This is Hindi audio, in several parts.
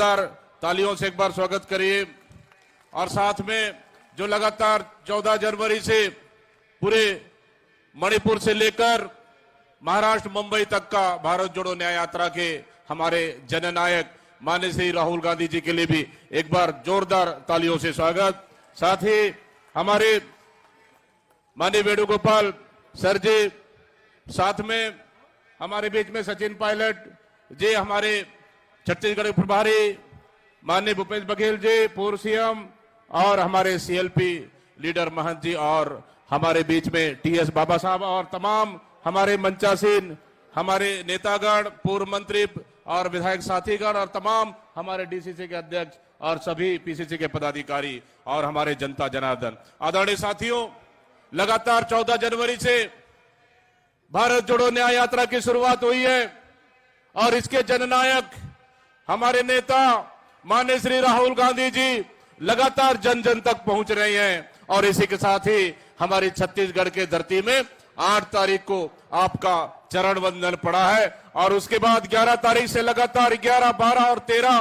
तालियों से एक बार स्वागत करिए। और साथ में जो लगातार 14 जनवरी से पूरे मणिपुर से लेकर महाराष्ट्र मुंबई तक का भारत जोड़ो न्याय यात्रा के हमारे जननायक माननीय श्री राहुल गांधी जी के लिए भी एक बार जोरदार तालियों से स्वागत। साथ ही हमारे माननीय वेणुगोपाल सर जी, साथ में हमारे बीच में सचिन पायलट जी, हमारे छत्तीसगढ़ प्रभारी माननीय भूपेश बघेल जी, पूर्व सीएम, और हमारे सीएलपी लीडर महंत जी, और हमारे बीच में टीएस बाबा साहब, और तमाम हमारे मंचासीन हमारे नेतागण, पूर्व मंत्री और विधायक साथीगण, और तमाम हमारे डीसीसी के अध्यक्ष और सभी पीसीसी के पदाधिकारी और हमारे जनता जनार्दन। आदरणीय साथियों, लगातार 14 जनवरी से भारत जोड़ो न्याय यात्रा की शुरुआत हुई है और इसके जननायक हमारे नेता माननीय श्री राहुल गांधी जी लगातार जन जन तक पहुंच रहे हैं। और इसी के साथ ही हमारी छत्तीसगढ़ के धरती में 8 तारीख को आपका चरण वंदन पड़ा है और उसके बाद 11 तारीख से लगातार 11, 12 और 13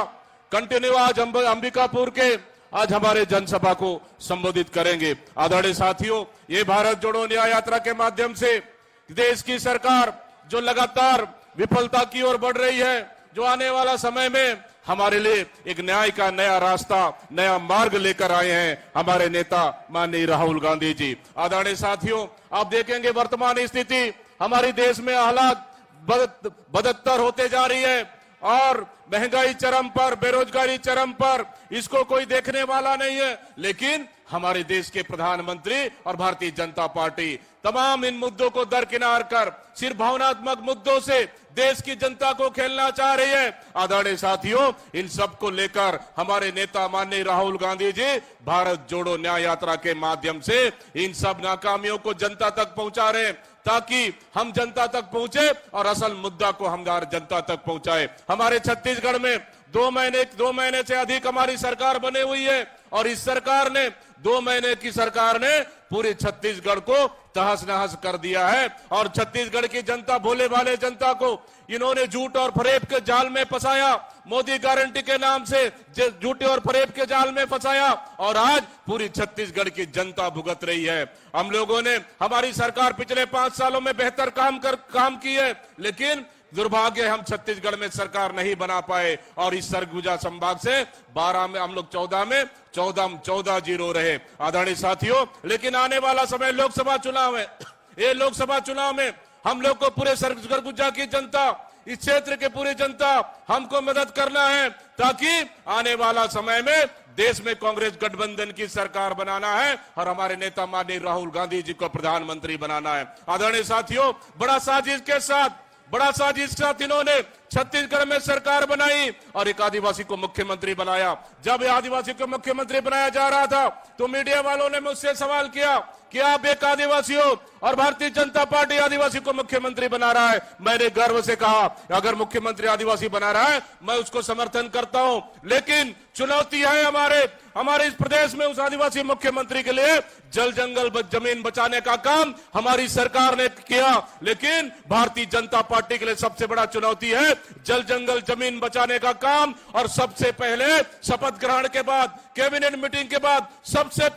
कंटिन्यू आज अंबिकापुर के आज हमारे जनसभा को संबोधित करेंगे। आदरणीय साथियों, ये भारत जोड़ो न्याय यात्रा के माध्यम से देश की सरकार जो लगातार विफलता की ओर बढ़ रही है, जो आने वाला समय में हमारे लिए एक न्याय का नया रास्ता, नया मार्ग लेकर आए हैं हमारे नेता माननीय राहुल गांधी जी। आदरणीय साथियों, आप देखेंगे वर्तमान स्थिति हमारी देश में हालात बदतर होते जा रही है और महंगाई चरम पर, बेरोजगारी चरम पर, इसको कोई देखने वाला नहीं है। लेकिन हमारे देश के प्रधानमंत्री और भारतीय जनता पार्टी तमाम इन मुद्दों को दरकिनार कर सिर्फ भावनात्मक मुद्दों से देश की जनता को खेलना चाह रही है। आदरणीय साथियों, इन सब को लेकर हमारे नेता माननीय राहुल गांधी जी भारत जोड़ो न्याय यात्रा के माध्यम से इन सब नाकामियों को जनता तक पहुंचा रहे हैं ताकि हम जनता तक पहुंचे और असल मुद्दा को हम जनता तक पहुंचाए। हमारे छत्तीसगढ़ में 2 महीने से अधिक हमारी सरकार बनी हुई है और इस सरकार ने 2 महीने की सरकार ने पूरे छत्तीसगढ़ को तहस नहस कर दिया है और छत्तीसगढ़ की जनता, भोले भाले जनता को इन्होंने झूठ और फरेब के जाल में फंसाया। मोदी गारंटी के नाम से झूठे और फरेब के जाल में फंसाया और आज पूरी छत्तीसगढ़ की जनता भुगत रही है। हम लोगों ने, हमारी सरकार पिछले 5 सालों में बेहतर काम की है, लेकिन दुर्भाग्य हम छत्तीसगढ़ में सरकार नहीं बना पाए और इस सरगुजा संभाग से 12 में हम लोग 14 जीरो रहे। आदरणीय साथियों, लेकिन आने वाला समय लोकसभा चुनाव है। ये लोकसभा चुनाव में हम लोग को पूरे सरगुजा की जनता, इस क्षेत्र के पूरी जनता हमको मदद करना है ताकि आने वाला समय में देश में कांग्रेस गठबंधन की सरकार बनाना है और हमारे नेता माननीय राहुल गांधी जी को प्रधानमंत्री बनाना है। आदरणीय साथियों, बड़ा साजिश के साथ इन्होंने छत्तीसगढ़ में सरकार बनाई और एक आदिवासी को मुख्यमंत्री बनाया। जब आदिवासी को मुख्यमंत्री बनाया जा रहा था तो मीडिया वालों ने मुझसे सवाल किया कि आप एक आदिवासी हो और भारतीय जनता पार्टी आदिवासी को मुख्यमंत्री बना रहा है। मैंने गर्व से कहा, अगर मुख्यमंत्री आदिवासी बना रहा है मैं उसको समर्थन करता हूं, लेकिन चुनौती है हमारे इस प्रदेश में उस आदिवासी मुख्यमंत्री के लिए जल जंगल जमीन बचाने का काम हमारी सरकार ने किया, लेकिन भारतीय जनता पार्टी के लिए सबसे बड़ा चुनौती है जल जंगल जमीन बचाने का काम। और सबसे पहले शपथ ग्रहण के बाद, कैबिनेट मीटिंग के बाद सबसे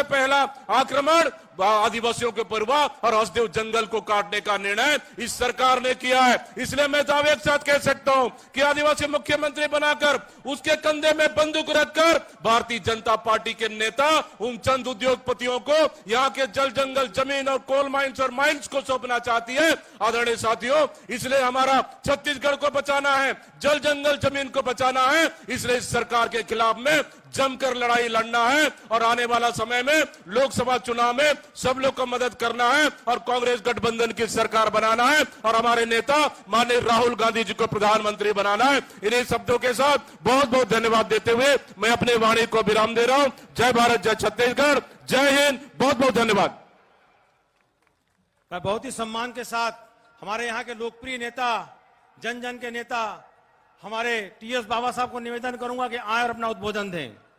पहला आक्रमण आदिवासियों के ऊपर हुआ और हसदेव जंगल को काटने का निर्णय इस सरकार ने किया है। इसलिए मैं दावे के साथ कह सकता हूं कि आदिवासी मुख्यमंत्री बनाकर उसके कंधे में बंदूक रखकर भारतीय जनता पार्टी के नेता उन चंद उद्योगपतियों को यहाँ के जल जंगल जमीन और कोल माइंस और माइंस को सौंपना चाहती है। आदरणीय साथियों, इसलिए हमारा छत्तीसगढ़ को बचाना है, जल जंगल जमीन को बचाना है, इसलिए इस सरकार के खिलाफ में जमकर लड़ाई लड़ना है और आने वाला समय में लोकसभा चुनाव में सब लोग को मदद करना है और कांग्रेस गठबंधन की सरकार बनाना है और हमारे नेता माननीय राहुल गांधी जी को प्रधानमंत्री बनाना है। इन्हीं शब्दों के साथ बहुत बहुत धन्यवाद देते हुए मैं अपने वाणी को विराम दे रहा हूं। जय भारत, जय छत्तीसगढ़, जय हिंद, बहुत बहुत धन्यवाद। मैं बहुत ही सम्मान के साथ हमारे यहाँ के लोकप्रिय नेता, जन जन के नेता हमारे टीएस बाबा साहब को निवेदन करूंगा कि आए और अपना उद्बोधन दें।